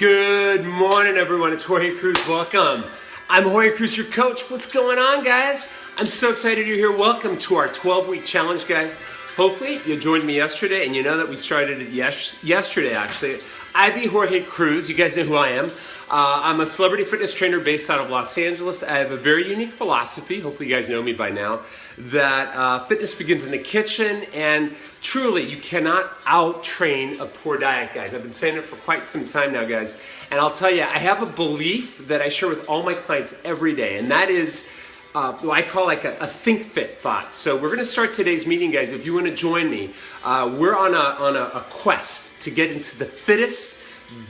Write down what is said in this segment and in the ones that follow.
Good morning, everyone. It's Jorge Cruz. Welcome. I'm Jorge Cruz, your coach. What's going on, guys? I'm so excited you're here. Welcome to our 12-week challenge, guys. Hopefully, you joined me yesterday, and you know that we started it yesterday, actually. I be Jorge Cruz. You guys know who I am. I'm a celebrity fitness trainer based out of Los Angeles. I have a very unique philosophy, hopefully you guys know me by now, that fitness begins in the kitchen, and truly, you cannot out-train a poor diet, guys. I've been saying it for quite some time now, guys. And I'll tell you, I have a belief that I share with all my clients every day, and that is what I call like a think fit thought. So we're going to start today's meeting, guys. If you want to join me, we're on a quest to get into the fittest,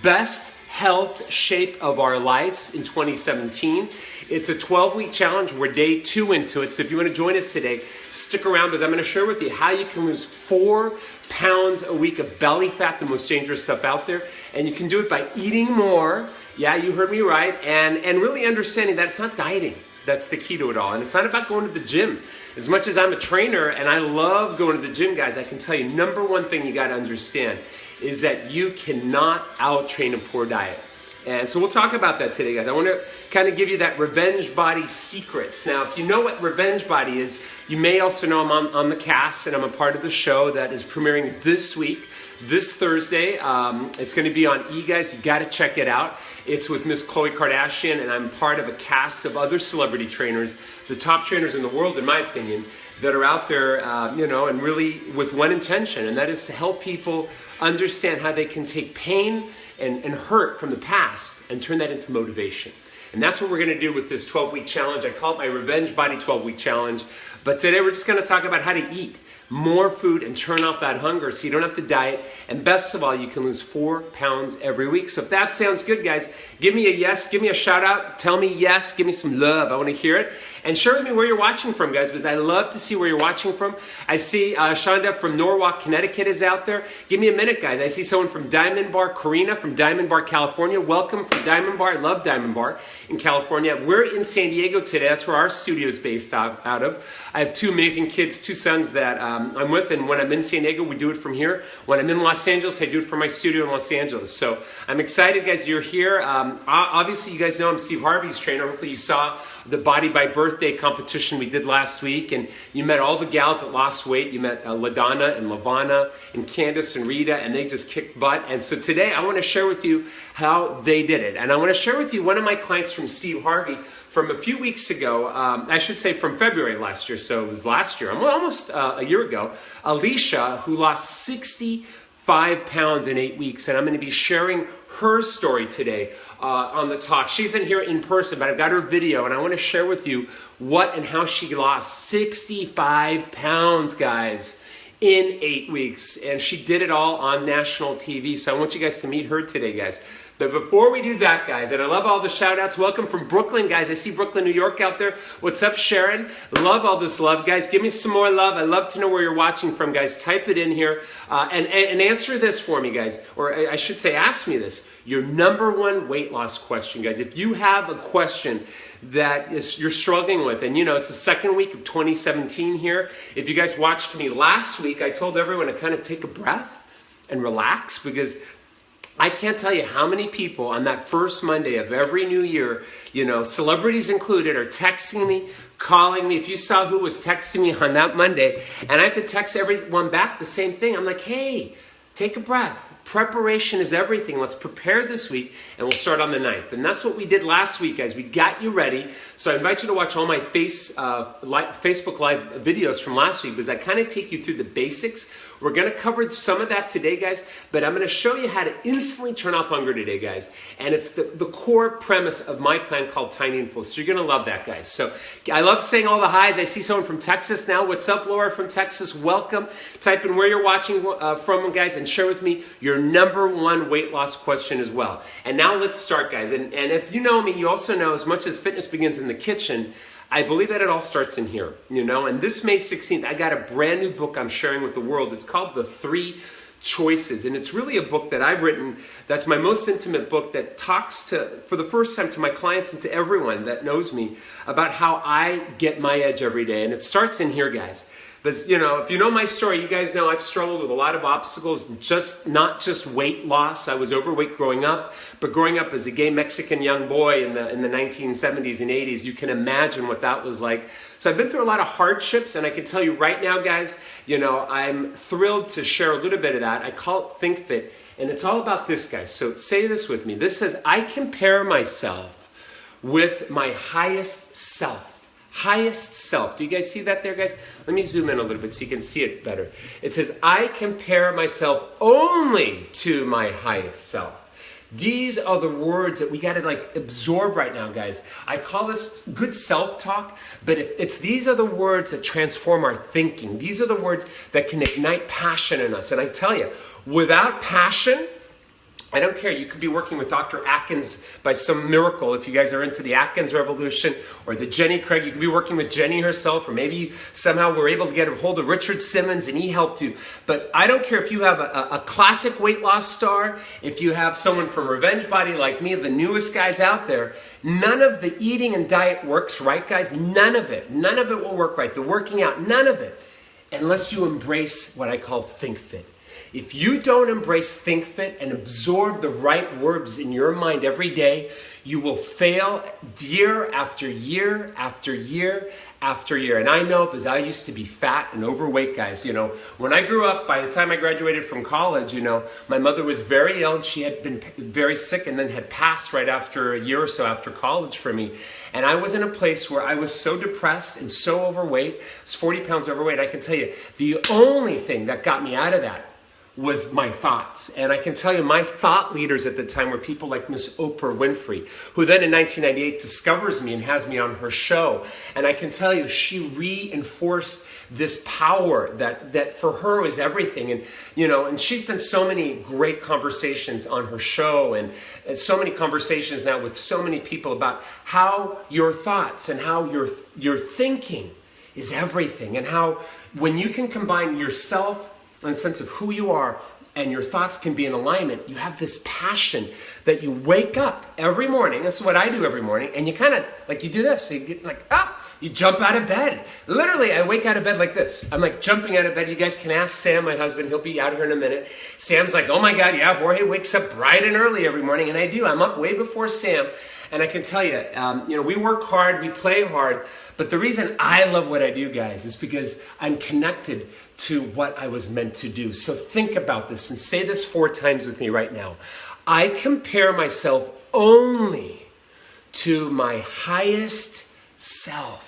best health shape of our lives in 2017. It's a 12-week challenge. We're day 2 into it. So if you want to join us today, stick around because I'm going to share with you how you can lose 4 pounds a week of belly fat, the most dangerous stuff out there. And you can do it by eating more. Yeah, you heard me right. And really understanding that it's not dieting. That's the key to it all. And it's not about going to the gym. As much as I'm a trainer and I love going to the gym, guys, I can tell you, number one thing you got to understand is that you cannot out-train a poor diet. And so we'll talk about that today, guys. I want to kind of give you that revenge body secrets. Now, if you know what revenge body is, you may also know I'm on the cast and I'm a part of the show that is premiering this week, this Thursday. It's going to be on E! Guys. You got to check it out. It's with Miss Khloe Kardashian, and I'm part of a cast of other celebrity trainers, the top trainers in the world, in my opinion, that are out there, and really with one intention, and that is to help people understand how they can take pain and hurt from the past and turn that into motivation. And that's what we're going to do with this 12-week challenge. I call it my Revenge Body 12-week challenge. But today we're just going to talk about how to eat more food and turn off that hunger so you don't have to diet. And best of all, you can lose 4 pounds every week. So if that sounds good, guys, give me a yes, give me a shout out, tell me yes, give me some love. I want to hear it. And share with me where you're watching from, guys, because I love to see where you're watching from. I see Shonda from Norwalk, Connecticut is out there. Give me a minute, guys. I see someone from Diamond Bar, Karina from Diamond Bar, California. Welcome from Diamond Bar. I love Diamond Bar in California. We're in San Diego today. That's where our studio is based out of. I have 2 amazing kids, 2 sons that I'm with, and when I'm in San Diego, we do it from here. When I'm in Los Angeles, I do it from my studio in Los Angeles. So I'm excited, guys, you're here. Obviously, you guys know I'm Steve Harvey's trainer. Hopefully you saw the Body by Birthday competition we did last week, and you met all the gals that lost weight. You met LaDonna and Lavana and Candace and Rita, and they just kicked butt. And so today I want to share with you how they did it. And I want to share with you one of my clients from Steve Harvey from a few weeks ago, I should say from February last year, so it was last year, almost a year ago, Alicia, who lost 65 pounds in 8 weeks, and I'm going to be sharing her story today on the talk. She's in here in person, but I've got her video, and I want to share with you what and how she lost 65 pounds, guys, in 8 weeks, and she did it all on national TV, so I want you guys to meet her today, guys. But before we do that, guys, and I love all the shout-outs. Welcome from Brooklyn, guys. I see Brooklyn, New York out there. What's up, Sharon? Love all this love, guys. Give me some more love. I love to know where you're watching from, guys. Type it in here and answer this for me, guys. Or I should say, ask me this. Your #1 weight loss question, guys. If you have a question that you're struggling with, and it's the second week of 2017 here. If you guys watched me last week, I told everyone to kind of take a breath and relax, because I can't tell you how many people on that first Monday of every new year, celebrities included, are texting me, calling me. If you saw who was texting me on that Monday, and I have to text everyone back the same thing. I'm like, hey, take a breath. Preparation is everything. Let's prepare this week, and we'll start on the 9th. And that's what we did last week, guys. We got you ready. So I invite you to watch all my Facebook Live videos from last week, because I kind of take you through the basics. We're going to cover some of that today, guys, but I'm going to show you how to instantly turn off hunger today, guys. And it's the core premise of my plan called Tiny and Full. So you're going to love that, guys. So I love saying all the highs. I see someone from Texas now. What's up, Laura from Texas? Welcome. Type in where you're watching from, guys, and share with me your #1 weight loss question as well. And now let's start, guys. And if you know me, you also know as much as fitness begins in the kitchen, I believe that it all starts in here, and this May 16th, I got a brand new book I'm sharing with the world. It's called The 3 Choices, and it's really a book that I've written that's my most intimate book that talks for the first time to my clients and to everyone that knows me about how I get my edge every day. And it starts in here, guys. But you know, if you know my story, you guys know I've struggled with a lot of obstacles, not just weight loss. I was overweight growing up, but growing up as a gay Mexican young boy in the 1970s and 80s, you can imagine what that was like. So I've been through a lot of hardships, and I can tell you right now, guys, you know, I'm thrilled to share a little bit of that. I call it Think Fit, and it's all about this, guys. So say this with me. This says, I compare myself with my highest self. Highest self. Do you guys see that there, guys? Let me zoom in a little bit so you can see it better. It says, I compare myself only to my highest self. These are the words that we got to like absorb right now, guys. I call this good self-talk, but these are the words that transform our thinking. These are the words that can ignite passion in us. And I tell you, without passion, I don't care. You could be working with Dr. Atkins by some miracle. If you guys are into the Atkins revolution or the Jenny Craig, you could be working with Jenny herself, or maybe you somehow were able to get a hold of Richard Simmons and he helped you. But I don't care if you have a classic weight loss star, if you have someone from Revenge Body like me, the newest guys out there, none of the eating and diet works right, guys. None of it. None of it will work right. The working out, none of it, unless you embrace what I call Think Fit. If you don't embrace Think Fit and absorb the right words in your mind every day, you will fail year after year after year after year. And I know because I used to be fat and overweight, guys. You know, when I grew up, by the time I graduated from college, you know, my mother was very ill. She had been very sick and then had passed right after a year or so after college for me. And I was in a place where I was so depressed and so overweight. I was 40 pounds overweight. I can tell you, the only thing that got me out of that was my thoughts. And I can tell you, my thought leaders at the time were people like Miss Oprah Winfrey, who then in 1998 discovers me and has me on her show. And I can tell you, she reinforced this power that for her is everything. And, you know, and she's done so many great conversations on her show and so many conversations now with so many people about how your thoughts and how your thinking is everything. And how when you can combine yourself and a sense of who you are and your thoughts can be in alignment, you have this passion that you wake up every morning. This is what I do every morning. And you kind of, like you do this, so you get like, you jump out of bed. Literally, I wake out of bed like this. I'm like jumping out of bed. You guys can ask Sam, my husband. He'll be out here in a minute. Sam's like, oh my God, yeah, Jorge wakes up bright and early every morning. And I do. I'm up way before Sam. And I can tell you, you know, we work hard, we play hard. But the reason I love what I do, guys, is because I'm connected to what I was meant to do. So think about this and say this 4 times with me right now. I compare myself only to my highest self.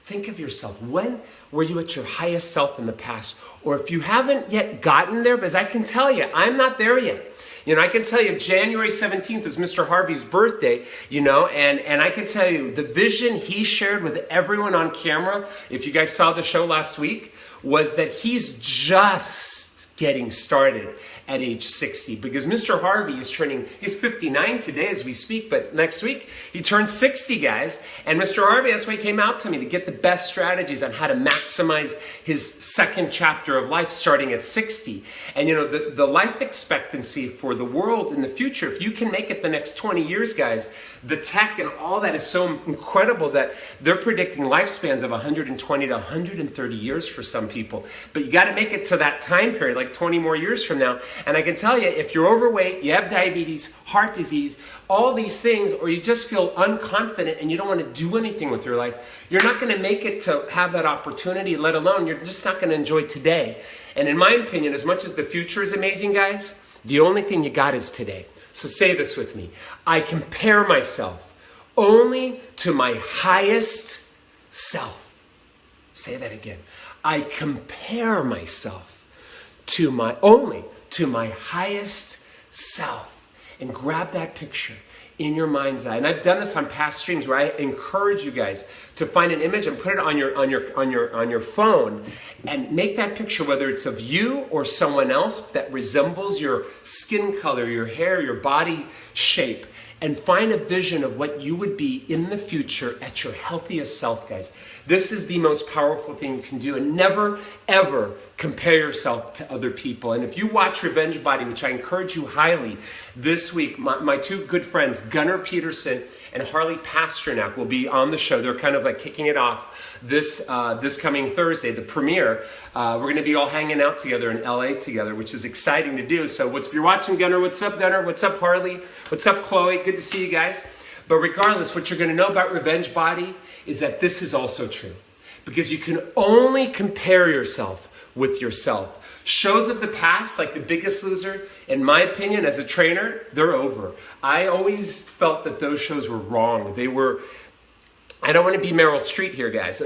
Think of yourself. When were you at your highest self in the past? Or if you haven't yet gotten there, because I can tell you, I'm not there yet. You know, I can tell you January 17th is Mr. Harvey's birthday, you know, and I can tell you the vision he shared with everyone on camera, if you guys saw the show last week, was that he's just getting started at age 60, because Mr. Harvey is he's 59 today as we speak, but next week he turns 60, guys. And Mr. Harvey, that's why he came out to me, to get the best strategies on how to maximize his second chapter of life starting at 60. And you know, the life expectancy for the world in the future, if you can make it the next 20 years, guys, the tech and all that is so incredible that they're predicting lifespans of 120 to 130 years for some people. But you got to make it to that time period, like 20 more years from now. And I can tell you, if you're overweight, you have diabetes, heart disease, all these things, or you just feel unconfident and you don't want to do anything with your life, you're not going to make it to have that opportunity, let alone you're just not going to enjoy today. And in my opinion, as much as the future is amazing, guys, the only thing you got is today. So say this with me. I compare myself only to my highest self. Say that again. I compare myself only to my highest self. And grab that picture in your mind's eye. And I've done this on past streams where I encourage you guys to find an image and put it on your phone and make that picture, whether it's of you or someone else that resembles your skin color, your hair, your body shape. and find a vision of what you would be in the future at your healthiest self, guys. This is the most powerful thing you can do, and never, ever compare yourself to other people. And if you watch Revenge Body, which I encourage you highly, this week, my two good friends, Gunnar Peterson and Harley Pasternak, will be on the show. They're kind of like kicking it off this coming Thursday, the premiere. We're going to be all hanging out together in LA together, which is exciting to do. So if you're watching Gunnar, what's up, Gunnar? What's up, Harley? What's up, Chloe? Good to see you guys. But regardless, what you're going to know about Revenge Body is that this is also true, because you can only compare yourself with yourself. Shows of the past, like The Biggest Loser, in my opinion, as a trainer, they're over. I always felt that those shows were wrong. They were, I don't want to be Meryl Streep here, guys,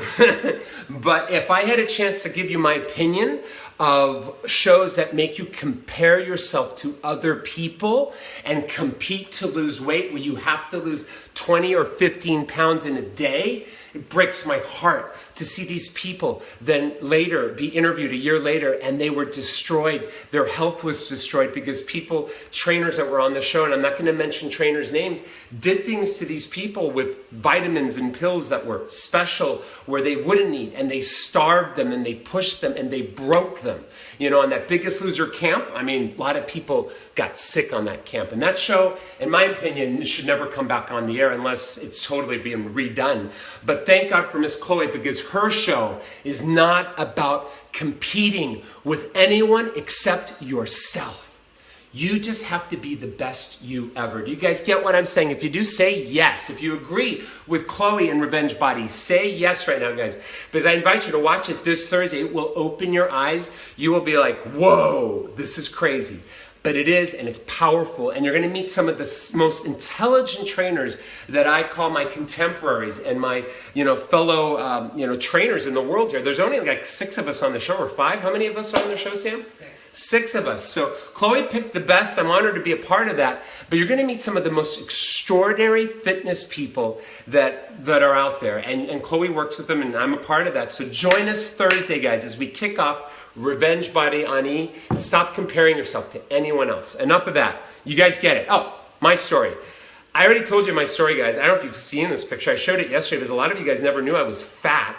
but if I had a chance to give you my opinion of shows that make you compare yourself to other people and compete to lose weight, where you have to lose 20 or 15 pounds in a day, it breaks my heart to see these people then later be interviewed a year later and they were destroyed. Their health was destroyed because people, trainers that were on the show, and I'm not going to mention trainers' names, did things to these people with vitamins and pills that were special where they wouldn't eat, and they starved them and they pushed them and they broke them. You know, on that Biggest Loser camp, I mean, a lot of people got sick on that camp. And that show, in my opinion, should never come back on the air unless it's totally being redone. But thank God for Miss Chloe, because her show is not about competing with anyone except yourself. You just have to be the best you ever. Do you guys get what I'm saying? If you do, say yes. If you agree with Chloe and Revenge Body, say yes right now, guys. Because I invite you to watch it this Thursday. It will open your eyes. You will be like, whoa, this is crazy. But it is, and it's powerful. And you're going to meet some of the most intelligent trainers that I call my contemporaries and my, fellow, trainers in the world here. There's only like 6 of us on the show, or 5. How many of us are on the show, Sam? 6 of us. So Chloe picked the best. I'm honored to be a part of that. But you're going to meet some of the most extraordinary fitness people that are out there. And Chloe works with them, and I'm a part of that. So join us Thursday, guys, as we kick off Revenge Body on E. And stop comparing yourself to anyone else. Enough of that. You guys get it. Oh, my story. I already told you my story, guys. I don't know if you've seen this picture. I showed it yesterday because a lot of you guys never knew I was fat.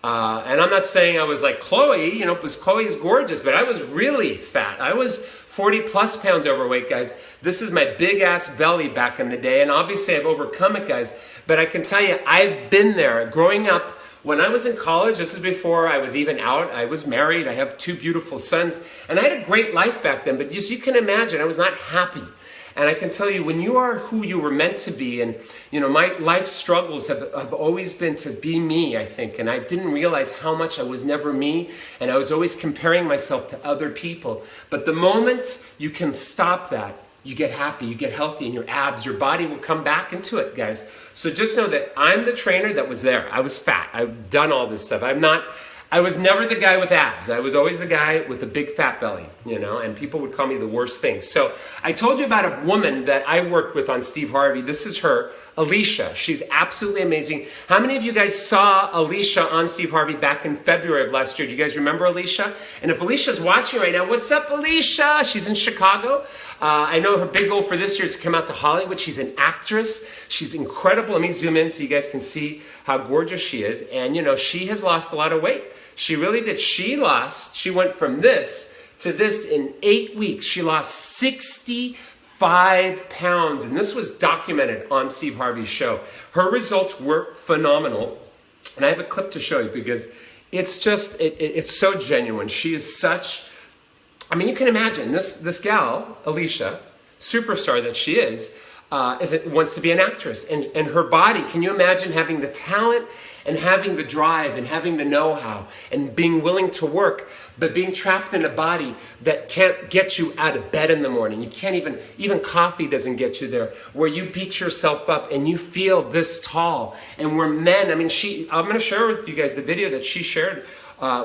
And I'm not saying I was like Chloe, because Chloe's gorgeous, but I was really fat. I was 40 plus pounds overweight, guys. This is my big ass belly back in the day. And obviously I've overcome it, guys. But I can tell you, I've been there. Growing up, when I was in college, this is before I was even out, I was married. I have 2 beautiful sons. And I had a great life back then. But as you can imagine, I was not happy. And I can tell you, when you are who you were meant to be, and my life struggles have always been to be me, I think. And I didn't realize how much I was never me, and I was always comparing myself to other people. But the moment you can stop that, you get happy, you get healthy, and your abs, your body will come back into it, guys. So just know that I'm the trainer that was there. I was fat. I've done all this stuff. I was never the guy with abs. I was always the guy with a big fat belly, and people would call me the worst things. So I told you about a woman that I worked with on Steve Harvey. This is her, Alicia. She's absolutely amazing. How many of you guys saw Alicia on Steve Harvey back in February of last year? Do you guys remember Alicia? And if Alicia's watching right now, what's up, Alicia? She's in Chicago. I know her big goal for this year is to come out to Hollywood. She's an actress. She's incredible. Let me zoom in so you guys can see how gorgeous she is. And, she has lost a lot of weight. She really did. She went from this to this in 8 weeks. She lost 65 pounds. And this was documented on Steve Harvey's show. Her results were phenomenal. And I have a clip to show you because it's just, it's so genuine. She is such, you can imagine this gal, Alicia, superstar that she is wants to be an actress. And her body, can you imagine having the talent and having the drive and having the know-how and being willing to work, but being trapped in a body that can't get you out of bed in the morning. You can't even coffee doesn't get you there, where you beat yourself up and you feel this tall. And we're men. I'm going to share with you guys the video that she shared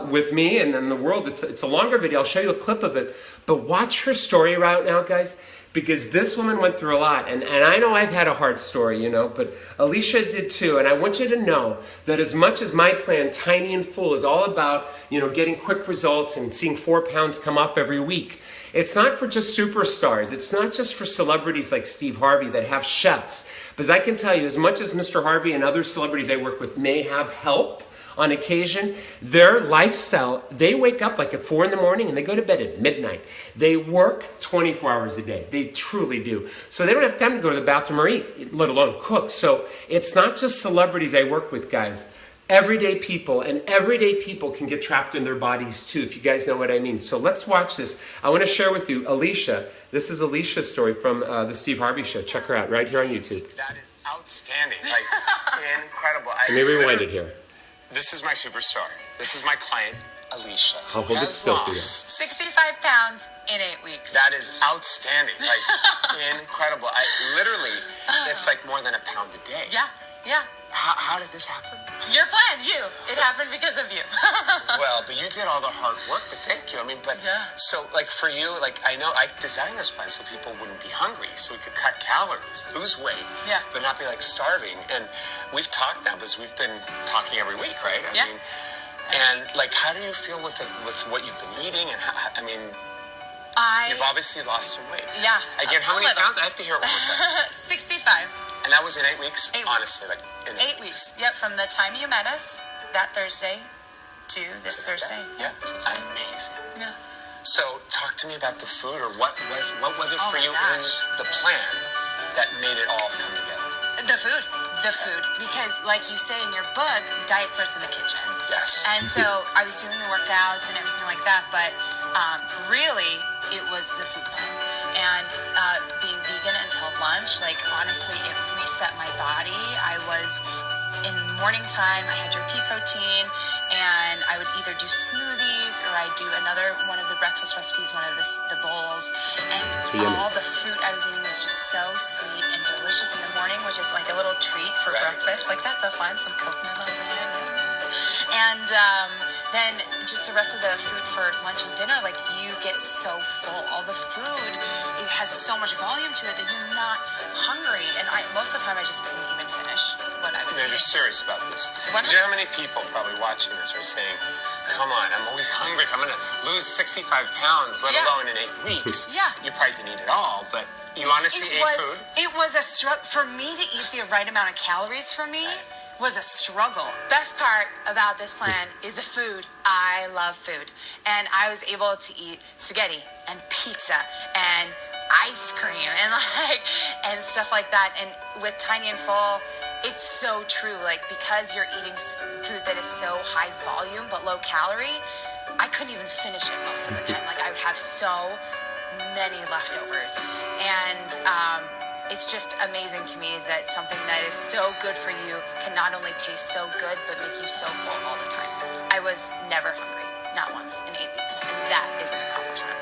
with me and then the world. It's a longer video. I'll show you a clip of it. But watch her story right now, guys, because this woman went through a lot. And I know I've had a hard story, but Alicia did too. And I want you to know that as much as my plan, Tiny and Full, is all about, getting quick results and seeing 4 pounds come off every week, It's not for just superstars. It's not just for celebrities like Steve Harvey that have chefs. Because I can tell you, as much as Mr. Harvey and other celebrities I work with may have help on occasion, their lifestyle, they wake up like at 4 in the morning and they go to bed at midnight. They work 24 hours a day. They truly do. So they don't have time to go to the bathroom or eat, let alone cook. So it's not just celebrities I work with, guys. Everyday people, and everyday people can get trapped in their bodies too, if you guys know what I mean. So let's watch this. I want to share with you Alicia. This is Alicia's story from the Steve Harvey Show. Check her out right here on YouTube. That is outstanding. Like, incredible. Let me rewind it here. This is my superstar. This is my client, Alicia. I'll hold it still for you. 65 pounds in 8 weeks. That is outstanding. Like, incredible. Literally, it's like more than a pound a day. Yeah, yeah. How did this happen? Your plan, you. It happened because of you. Well, but you did all the hard work, but thank you. I mean, but yeah. So like for you, like I know I designed this plan so people wouldn't be hungry, so we could cut calories, lose weight, yeah, but not be like starving. And we've talked now because we've been talking every week, right? I mean, and like, how do you feel with what you've been eating? And how, I mean, you've obviously lost some weight. Yeah. Again, how many pounds? I have to hear it one more time. 65. And that was in 8 weeks? 8 weeks. Honestly, like in 8 weeks. Yep, from the time you met us that Thursday to this Thursday. Yeah. Amazing. Yeah. So talk to me about the food, or what was it for you in the plan that made it all come together? The food, because like you say in your book, diet starts in the kitchen. Yes. And so I was doing the workouts and everything like that, but really it was the food plan. And being vegan until lunch, like honestly, it reset my body. I was in the morning time, I had your pea protein, and I would either do smoothies or I'd do another one of the breakfast recipes, one of the bowls, and all the fruit I was eating was just so sweet and delicious in the morning, which is like a little treat for breakfast. Like that's so fun, some coconut on there. And then just the rest of the food for lunch and dinner, like you get so full. All the food, it has so much volume to it that you're not hungry. And most of the time, I just couldn't even finish what I was eating. You're serious about this. Do you know how many people probably watching this are saying, come on, I'm always hungry. If I'm going to lose 65 pounds, let alone in 8 weeks, you probably didn't eat it all, but you honestly ate food? It was a struggle. For me to eat the right amount of calories for me was a struggle. Best part about this plan is the food. I love food. And I was able to eat spaghetti and pizza and ice cream and stuff like that. And with Tiny and Full, it's so true. Like, because you're eating food that is so high volume but low calorie, I couldn't even finish it most of the time. Like, I would have so many leftovers. And it's just amazing to me that something that is so good for you can not only taste so good, but make you so full all the time. I was never hungry, not once in 8 weeks, and that is an accomplishment.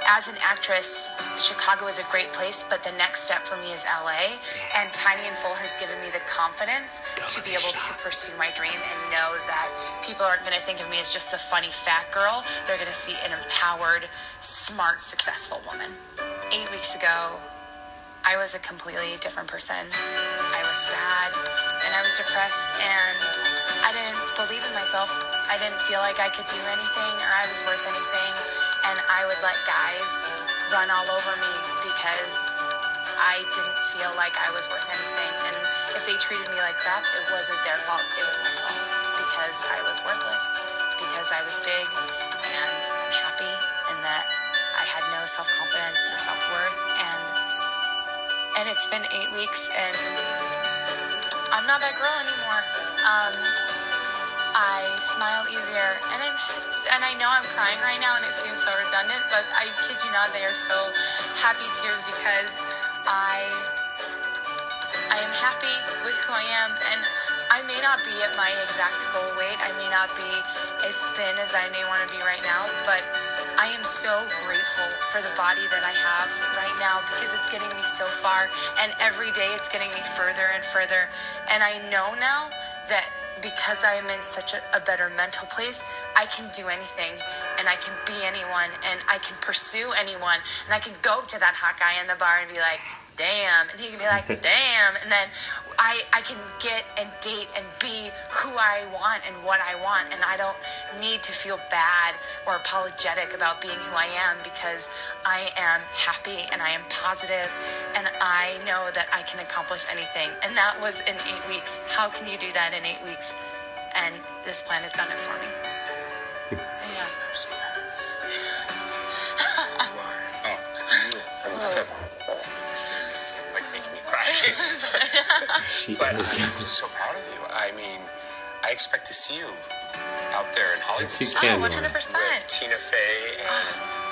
As an actress, Chicago is a great place, but the next step for me is LA, and Tiny and Full has given me the confidence to be able to pursue my dream and know that people aren't going to think of me as just a funny fat girl. They're going to see an empowered, smart, successful woman. 8 weeks ago, I was a completely different person. I was sad and I was depressed and I didn't believe in myself. I didn't feel like I could do anything or I was worth anything. And I would let guys run all over me because I didn't feel like I was worth anything. And if they treated me like crap, it wasn't their fault. It was my fault because I was worthless, because I was big and unhappy and that I had no self-confidence, no self-worth. And it's been 8 weeks, and I'm not that girl anymore. I smile easier, and I know I'm crying right now, and it seems so redundant, but I kid you not, they are so happy tears because I am happy with who I am, and I may not be at my exact goal weight. I may not be as thin as I may want to be right now, but I am so grateful for the body that I have right now because it's getting me so far, and every day it's getting me further and further. And I know now that because I am in such a better mental place, I can do anything, and and I can be anyone, and I can pursue anyone, and I can go to that hot guy in the bar and be like, damn, and he can be like, damn, and then I can get and date and be who I want and what I want, and I don't need to feel bad or apologetic about being who I am, because I am happy and I am positive and I know that I can accomplish anything. And that was in 8 weeks. How can you do that in 8 weeks? And this plan has done it for me. Yeah. But I'm just so proud of you. I mean, I expect to see you out there in Hollywood. Yes, you can. 100%. With Tina Fey and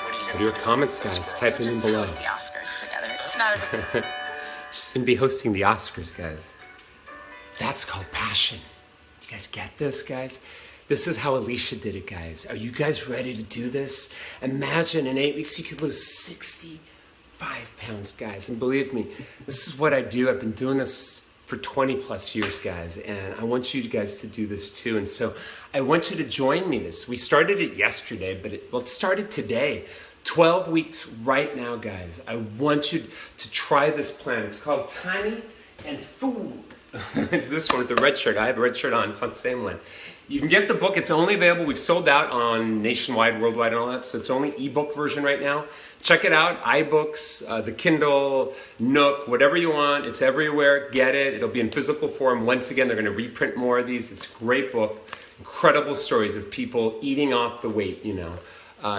what are you going to do? Your comments, guys. Type it in below. Host the Oscars together. It's not a big deal. She's going to be hosting the Oscars, guys. That's called passion. You guys get this, guys? This is how Alicia did it, guys. Are you guys ready to do this? Imagine in 8 weeks you could lose 65 pounds, guys. And believe me, this is what I do. I've been doing this for 20 plus years, guys. And I want you guys to do this too. And so I want you to join me this. We started it yesterday, but it started today. 12 weeks right now, guys. I want you to try this plan. It's called Tiny and Food. It's this one with the red shirt. I have a red shirt on. It's not the same one. You can get the book. It's only available. We've sold out on nationwide, worldwide, and all that. So it's only ebook version right now. Check it out. iBooks, the Kindle, Nook, whatever you want. It's everywhere. Get it. It'll be in physical form. Once again, they're going to reprint more of these. It's a great book. Incredible stories of people eating off the weight, you know.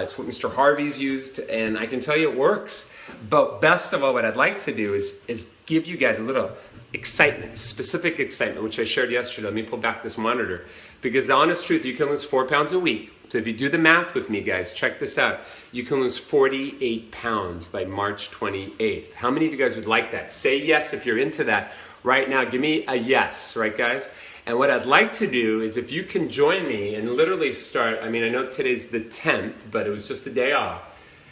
It's what Mr. Harvey's used, and I can tell you it works. But best of all, what I'd like to do is give you guys a little excitement, specific excitement, which I shared yesterday. Let me pull back this monitor. Because the honest truth, you can lose 4 pounds a week. So if you do the math with me, guys, check this out. You can lose 48 pounds by March 28th. How many of you guys would like that? Say yes if you're into that right now. Give me a yes, right, guys? And what I'd like to do is if you can join me and literally start, I mean, I know today's the 10th, but it was just a day off.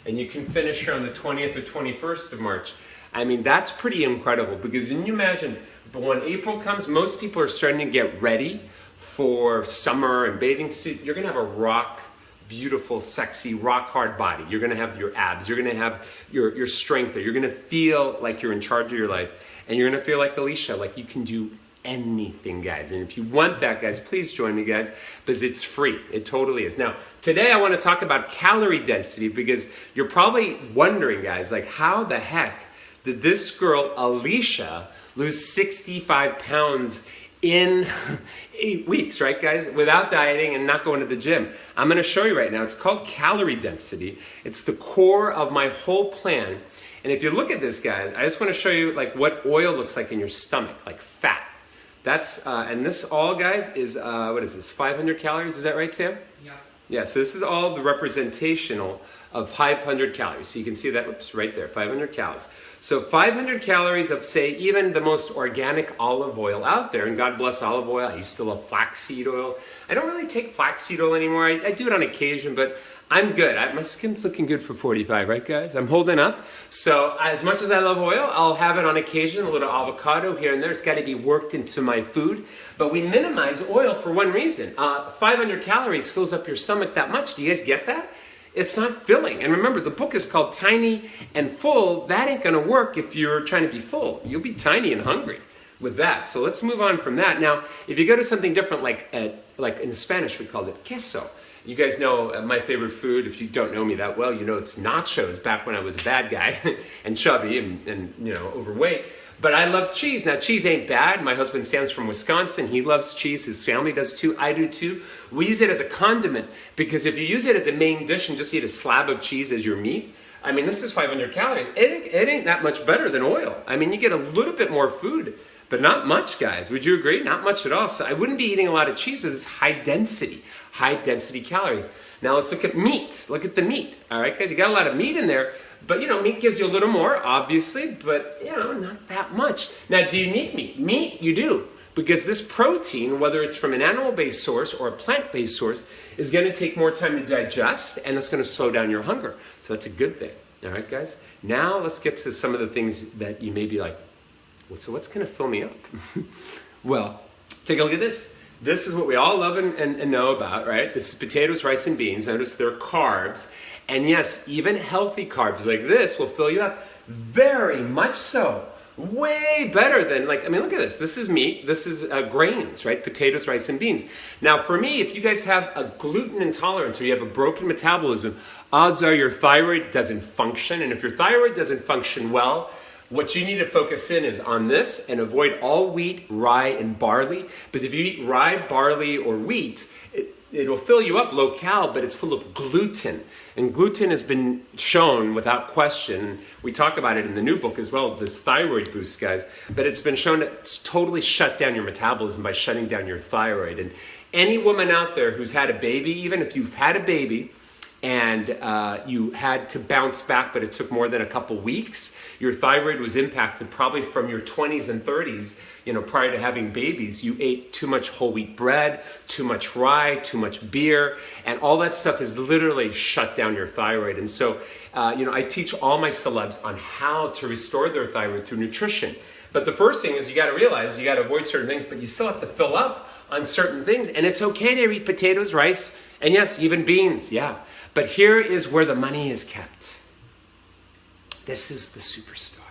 And you can finish here on the 20th or 21st of March. I mean, that's pretty incredible because can you imagine, but when April comes, most people are starting to get ready for summer and bathing suit. You're gonna have a beautiful, sexy, rock hard body. You're gonna have your abs. You're gonna have your strength there. You're gonna feel like you're in charge of your life. And you're gonna feel like Alicia, like you can do anything, guys. And if you want that, guys, please join me, guys, because it's free. It totally is. Now, today I want to talk about calorie density because you're probably wondering, guys, like how the heck did this girl, Alicia, lose 65 pounds in 8 weeks, right, guys, without dieting and not going to the gym? I'm going to show you right now. It's called calorie density. It's the core of my whole plan. And if you look at this, guys, I just want to show you like what oil looks like in your stomach, like fat. That's, and this all, guys, is, what is this, 500 calories? Is that right, Sam? Yeah. Yeah, so this is all the representational of 500 calories. So you can see that, whoops, right there, 500 calories. So 500 calories of, say, even the most organic olive oil out there, and God bless olive oil. I used to love flaxseed oil. I don't really take flaxseed oil anymore. I do it on occasion, but I'm good. My skin's looking good for 45, right, guys? I'm holding up. So as much as I love oil, I'll have it on occasion, a little avocado here and there. It's got to be worked into my food. But we minimize oil for one reason. 500 calories fills up your stomach that much. Do you guys get that? It's not filling. And remember, the book is called Tiny and Full. That ain't going to work if you're trying to be full. You'll be tiny and hungry with that. So let's move on from that. Now, if you go to something different, like in Spanish, we called it queso. You guys know my favorite food. If you don't know me that well, you know it's nachos back when I was a bad guy and chubby and you know, overweight. But I love cheese. Now, cheese ain't bad. My husband Sam's from Wisconsin. He loves cheese. His family does too. I do too. We use it as a condiment because if you use it as a main dish and just eat a slab of cheese as your meat, I mean, this is 500 calories. It ain't that much better than oil. I mean, you get a little bit more food, but not much, guys. Would you agree? Not much at all. So I wouldn't be eating a lot of cheese because it's high density calories. Now let's look at meat. Look at the meat. All right, guys, you got a lot of meat in there, but you know, meat gives you a little more, obviously, but you know, not that much. Now, do you need meat? Meat, you do, because this protein, whether it's from an animal-based source or a plant-based source, is going to take more time to digest, and it's going to slow down your hunger. So that's a good thing. All right, guys. Now let's get to some of the things that you may be like, well, so what's going to fill me up? Well, take a look at this. This is what we all love and know about, right? This is potatoes, rice, and beans. Notice they're carbs. And yes, even healthy carbs like this will fill you up. Very much so. Way better than, like, I mean, look at this. This is meat. This is grains, right? Potatoes, rice, and beans. Now, for me, if you guys have a gluten intolerance or you have a broken metabolism, odds are your thyroid doesn't function. And if your thyroid doesn't function well, what you need to focus in is on this and avoid all wheat, rye, and barley. Because if you eat rye, barley, or wheat, it will fill you up low-cal, but it's full of gluten. And gluten has been shown without question, we talk about it in the new book as well, this thyroid boost, guys, but it's been shown to totally shut down your metabolism by shutting down your thyroid. And any woman out there who's had a baby, even if you've had a baby, and you had to bounce back, but it took more than a couple weeks, your thyroid was impacted probably from your 20s and 30s, prior to having babies. You ate too much whole wheat bread, too much rye, too much beer, and all that stuff has literally shut down your thyroid. And so, I teach all my celebs on how to restore their thyroid through nutrition. But the first thing is you got to realize you got to avoid certain things, but you still have to fill up on certain things. And it's okay to eat potatoes, rice, and yes, even beans, yeah. But here is where the money is kept. This is the superstar.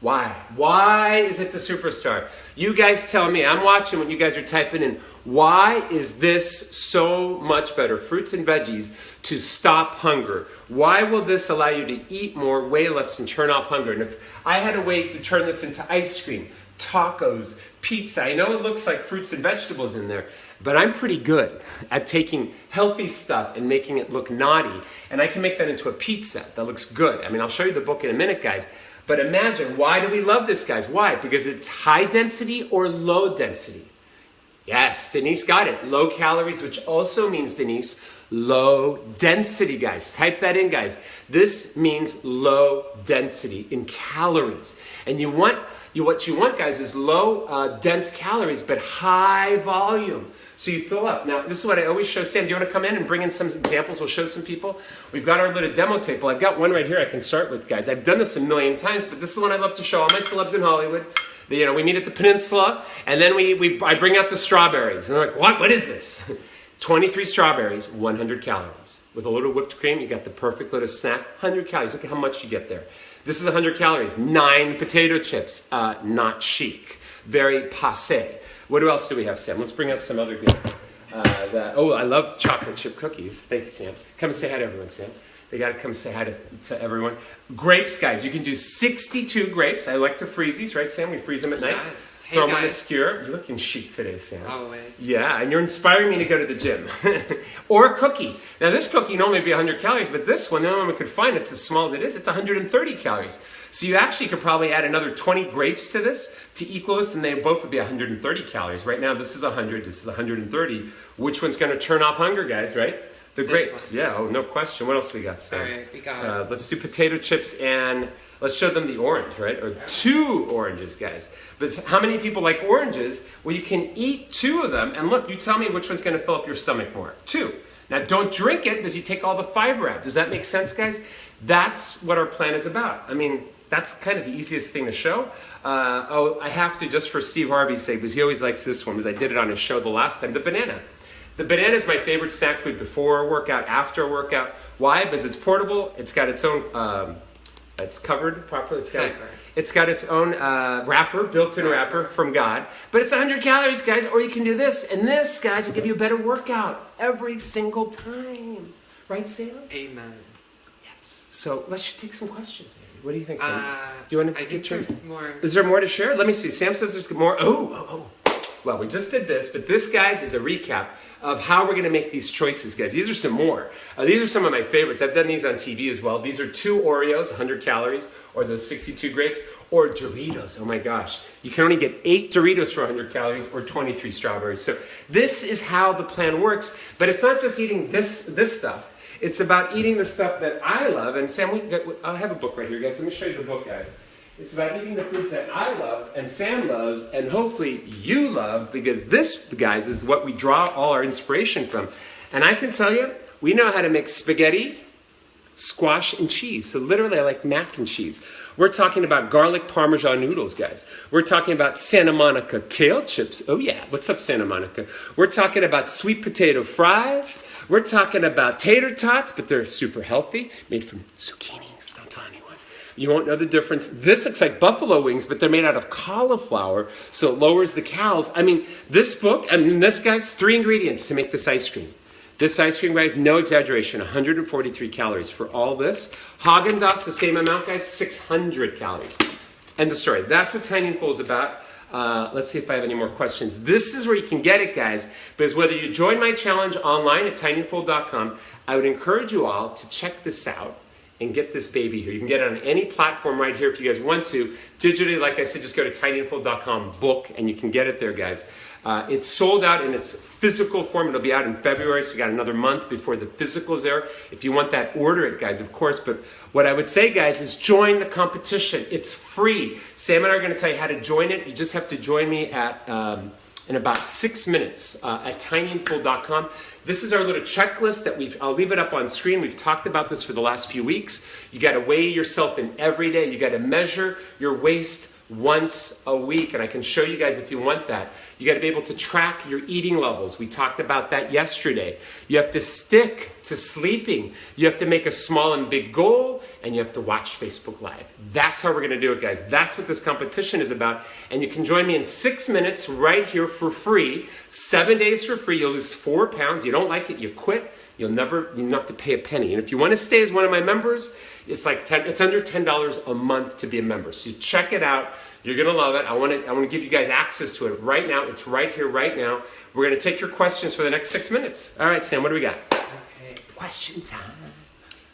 Why? Why is it the superstar? You guys tell me. I'm watching what you guys are typing in. Why is this so much better? Fruits and veggies to stop hunger. Why will this allow you to eat more, weigh less, and turn off hunger? And if I had a way to turn this into ice cream, tacos, pizza, I know it looks like fruits and vegetables in there, but I'm pretty good at taking healthy stuff and making it look naughty. And I can make that into a pizza that looks good. I mean, I'll show you the book in a minute, guys. But imagine, why do we love this, guys? Why? Because it's high density or low density. Yes, Denise got it. Low calories, which also means, Denise, low density, guys. Type that in, guys. This means low density in calories. And what you want, guys, is low dense calories, but high volume. So you fill up. Now, this is what I always show. Sam, do you want to come in and bring in some examples? We'll show some people. We've got our little demo table. I've got one right here I can start with, guys. I've done this a million times, but this is the one I love to show all my celebs in Hollywood. We meet at the Peninsula, and then I bring out the strawberries. And they're like, what? What is this? 23 strawberries, 100 calories. With a little whipped cream, you got the perfect little snack. 100 calories. Look at how much you get there. This is 100 calories. 9 potato chips. Not chic. Very passé. What else do we have, Sam? Let's bring out some other goodies. I love chocolate chip cookies. Thank you, Sam. Come and say hi to everyone, Sam. They got to come say hi to everyone. Grapes, guys. You can do 62 grapes. I like to freeze these, right, Sam? We freeze them at night. Yes. Hey, Throw them on a guys. skewer. You're looking chic today, Sam. Always. Yeah, and you're inspiring me to go to the gym. Or a cookie. Now, this cookie normally would be 100 calories, but this one, the only one we could find, it's as small as it is, it's 130 calories. So you actually could probably add another 20 grapes to this to equal this, and they both would be 130 calories. Right now, this is 100, this is 130. Which one's going to turn off hunger, guys, right? The grapes. Yeah, no question. What else we got, Sam? All right, we got... Let's do potato chips, and let's show them the orange, right? Or 2 oranges, guys. But how many people like oranges? Well, you can eat 2 of them, and look, you tell me which one's going to fill up your stomach more. 2. Now, don't drink it because you take all the fiber out. Does that make sense, guys? That's what our plan is about. I mean, that's kind of the easiest thing to show. I have to, just for Steve Harvey's sake, because he always likes this one, because I did it on his show the last time, the banana. The banana is my favorite snack food before a workout, after a workout. Why? Because it's portable. It's got its own, it's covered properly. It's got its own wrapper, built-in wrapper from God. But it's 100 calories, guys, or you can do this. And this, guys, will give you a better workout every single time. Right, Sam? Amen. Yes. So let's take some questions, maybe. What do you think, Sam? Do you want to get your... more. Is there more to share? Let me see. Sam says there's more. Oh. Well, we just did this, but this, guys, is a recap of how we're going to make these choices, guys. These are some more. These are some of my favorites. I've done these on TV as well. These are 2 Oreos, 100 calories, or those 62 grapes, or Doritos. Oh my gosh. You can only get 8 Doritos for 100 calories or 23 strawberries. So this is how the plan works, but it's not just eating this stuff. It's about eating the stuff that I love. And Sam, I have a book right here, guys. Let me show you the book, guys. It's about eating the foods that I love and Sam loves and hopefully you love, because this, guys, is what we draw all our inspiration from. And I can tell you, we know how to make spaghetti, squash, and cheese. So literally, I like mac and cheese. We're talking about garlic Parmesan noodles, guys. We're talking about Santa Monica kale chips. Oh yeah, what's up, Santa Monica? We're talking about sweet potato fries. We're talking about tater tots, but they're super healthy, made from zucchinis. Don't tell anyone. You won't know the difference. This looks like buffalo wings, but they're made out of cauliflower, so it lowers the calories. I mean, this book, this guy's 3 ingredients to make this ice cream. This ice cream, guys, no exaggeration, 143 calories for all this. Haagen-Dazs, the same amount, guys, 600 calories. End of story. That's what Tiny and Full is about. Let's see if I have any more questions. This is where you can get it, guys, because whether you join my challenge online at tinyandfull.com, I would encourage you all to check this out and get this baby here. You can get it on any platform right here if you guys want to. Digitally, like I said, just go to tinyandfull.com, book, and you can get it there, guys. It's sold out in its physical form. It'll be out in February, so you got another month before the physical is there. If you want that, order it, guys, of course. But what I would say, guys, is join the competition. It's free. Sam and I are going to tell you how to join it. You just have to join me at in about 6 minutes at tinyandfull.com. This is our little checklist that I'll leave it up on screen. We've talked about this for the last few weeks. You got to weigh yourself in every day. You got to measure your waist once a week, and I can show you guys if you want that. You got to be able to track your eating levels. We talked about that yesterday. You have to stick to sleeping. You have to make a small and big goal, and you have to watch Facebook Live. That's how we're going to do it, guys. That's what this competition is about, and you can join me in 6 minutes right here for free. 7 days for free. You'll lose 4 pounds. You don't like it, you quit. You don't have to pay a penny. And if you want to stay as one of my members, it's under $10 a month to be a member. So check it out. You're gonna love it. I want to give you guys access to it right now. It's right here, right now. We're gonna take your questions for the next 6 minutes. All right, Sam, what do we got? Okay. Question time.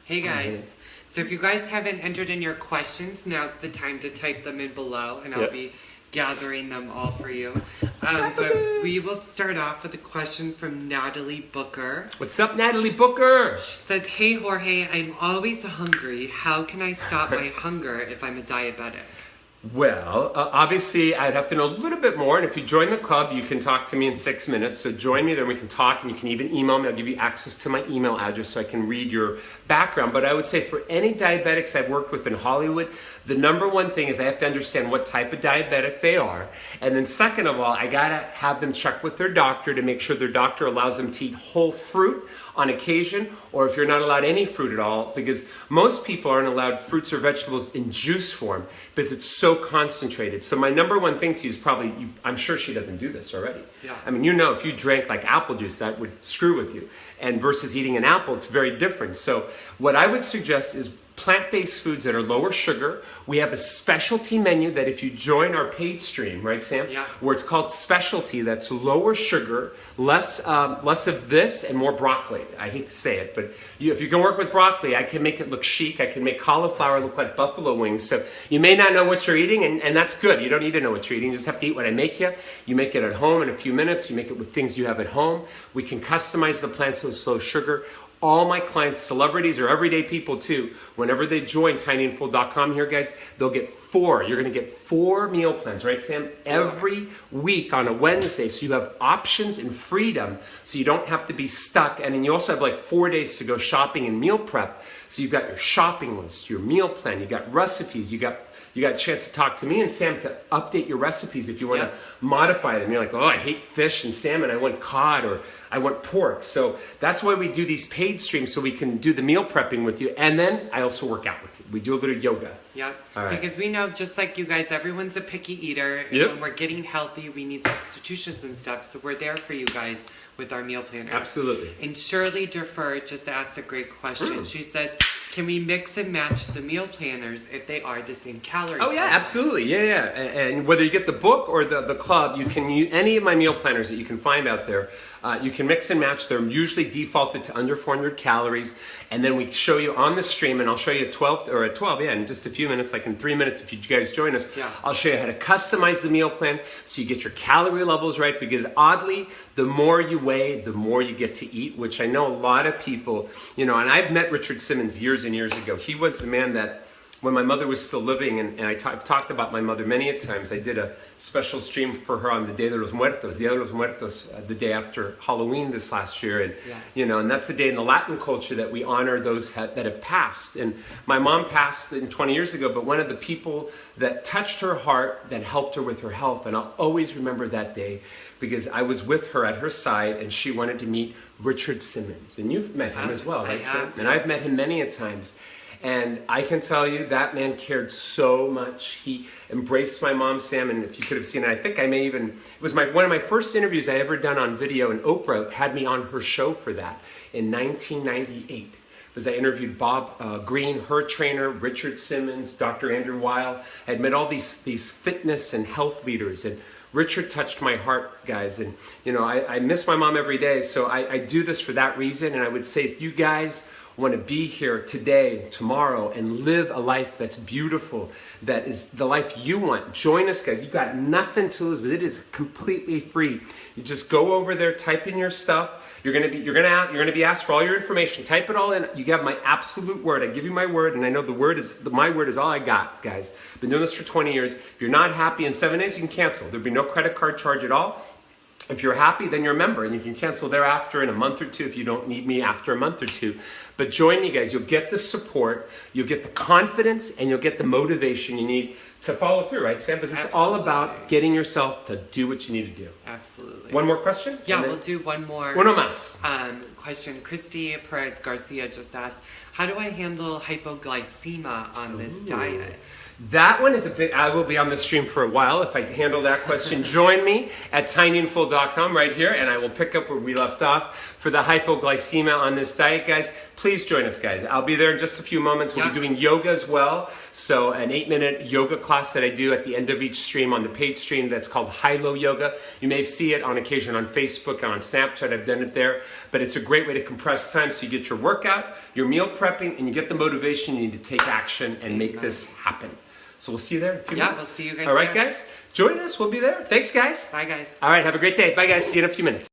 Hey guys. So if you guys haven't entered in your questions, now's the time to type them in below, and I'll be gathering them all for you. But we will start off with a question from Natalie Booker. What's up, Natalie Booker? She says, "Hey Jorge, I'm always hungry. How can I stop my hunger if I'm a diabetic?" Well, obviously, I'd have to know a little bit more. And if you join the club, you can talk to me in 6 minutes. So join me, then we can talk, and you can even email me. I'll give you access to my email address so I can read your background. But I would say for any diabetics I've worked with in Hollywood, the number one thing is I have to understand what type of diabetic they are. And then second of all, I got to have them check with their doctor to make sure their doctor allows them to eat whole fruit on occasion, or if you're not allowed any fruit at all, because most people aren't allowed fruits or vegetables in juice form because it's so concentrated. So my number one thing to you is probably, I'm sure she doesn't do this already. Yeah. I mean, if you drank like apple juice, that would screw with you. And versus eating an apple, it's very different. So what I would suggest is plant-based foods that are lower sugar. We have a specialty menu that if you join our paid stream, right, Sam? Yeah. Where it's called specialty, that's lower sugar, less of this and more broccoli. I hate to say it, but if you can work with broccoli, I can make it look chic. I can make cauliflower look like buffalo wings. So you may not know what you're eating, and that's good. You don't need to know what you're eating. You just have to eat what I make you. You make it at home in a few minutes. You make it with things you have at home. We can customize the plan so it's low sugar. All my clients, celebrities or everyday people too, whenever they join tinyandfull.com here, guys, they'll get 4. You're going to get 4 meal plans, right, Sam? Every week on a Wednesday. So you have options and freedom so you don't have to be stuck. And then you also have like 4 days to go shopping and meal prep. So you've got your shopping list, your meal plan, you got recipes, you got a chance to talk to me and Sam to update your recipes if you want to modify them. You're like, oh, I hate fish and salmon. I want cod or I want pork. So that's why we do these paid streams so we can do the meal prepping with you. And then I also work out with you. We do a little yoga. Yeah, right. Because we know, just like you guys, everyone's a picky eater. And Yep. when we're getting healthy, we need substitutions and stuff. So we're there for you guys with our meal planner. Absolutely. And Shirley Defer just asked a great question. She says, can we mix and match the meal planners if they are the same calorie? Oh yeah, content? absolutely. Yeah. And whether you get the book or the club, you can use any of my meal planners that you can find out there. You can mix and match. They're usually defaulted to under 400 calories. And then we show you on the stream, and I'll show you in just a few minutes, like in 3 minutes if you guys join us. Yeah. I'll show you how to customize the meal plan so you get your calorie levels right, because oddly, the more you weigh, the more you get to eat, which I know a lot of people, and I've met Richard Simmons years and years ago. He was the man that when my mother was still living, and I've talked about my mother many a times. I did a special stream for her on the Dia de los Muertos, Dia de los Muertos, the day after Halloween this last year, and and that's the day in the Latin culture that we honor those that have passed. And my mom passed 20 years ago, but one of the people that touched her heart, that helped her with her health, and I'll always remember that day because I was with her at her side, and she wanted to meet Richard Simmons, and you've met him as well, right, Sam? And I've met him many a times. And I can tell you that man cared so much. He embraced my mom, Sam, and if you could have seen it, I think I may even, it was one of my first interviews I ever done on video, and Oprah had me on her show for that in 1998. Because I interviewed Bob Green, her trainer, Richard Simmons, Dr. Andrew Weil. I had met all these fitness and health leaders, and Richard touched my heart, guys. And I miss my mom every day, so I do this for that reason. And I would say if you guys want to be here today, tomorrow, and live a life that's beautiful, that is the life you want, join us, guys. You've got nothing to lose, but it is completely free. You just go over there, type in your stuff. You're gonna be asked for all your information. Type it all in. You have my absolute word. I give you my word, and I know my word is all I got, guys. Been doing this for 20 years. If you're not happy in 7 days, you can cancel. There'll be no credit card charge at all. If you're happy, then you're a member, and you can cancel thereafter in a month or two if you don't need me after a month or two. But join me, guys. You'll get the support, you'll get the confidence, and you'll get the motivation you need to follow through, right, Sam? Because it's all about getting yourself to do what you need to do. Absolutely. One more question? Yeah, we'll do one more. Uno más. Question. Christy Perez Garcia just asked, how do I handle hypoglycemia on this diet? That one is a bit, I will be on the stream for a while if I handle that question. Join me at tinyandfull.com right here, and I will pick up where we left off for the hypoglycemia on this diet, guys. Please join us, guys. I'll be there in just a few moments. We'll be doing yoga as well. So an 8-minute yoga class that I do at the end of each stream on the paid stream that's called High-Low Yoga. You may see it on occasion on Facebook and on Snapchat. I've done it there. But it's a great way to compress time so you get your workout, your meal prepping, and you get the motivation you need to take action and make this happen. So we'll see you there in a few minutes. We'll see you guys All right, guys. Join us. We'll be there. Thanks, guys. Bye, guys. All right. Have a great day. Bye, guys. See you in a few minutes.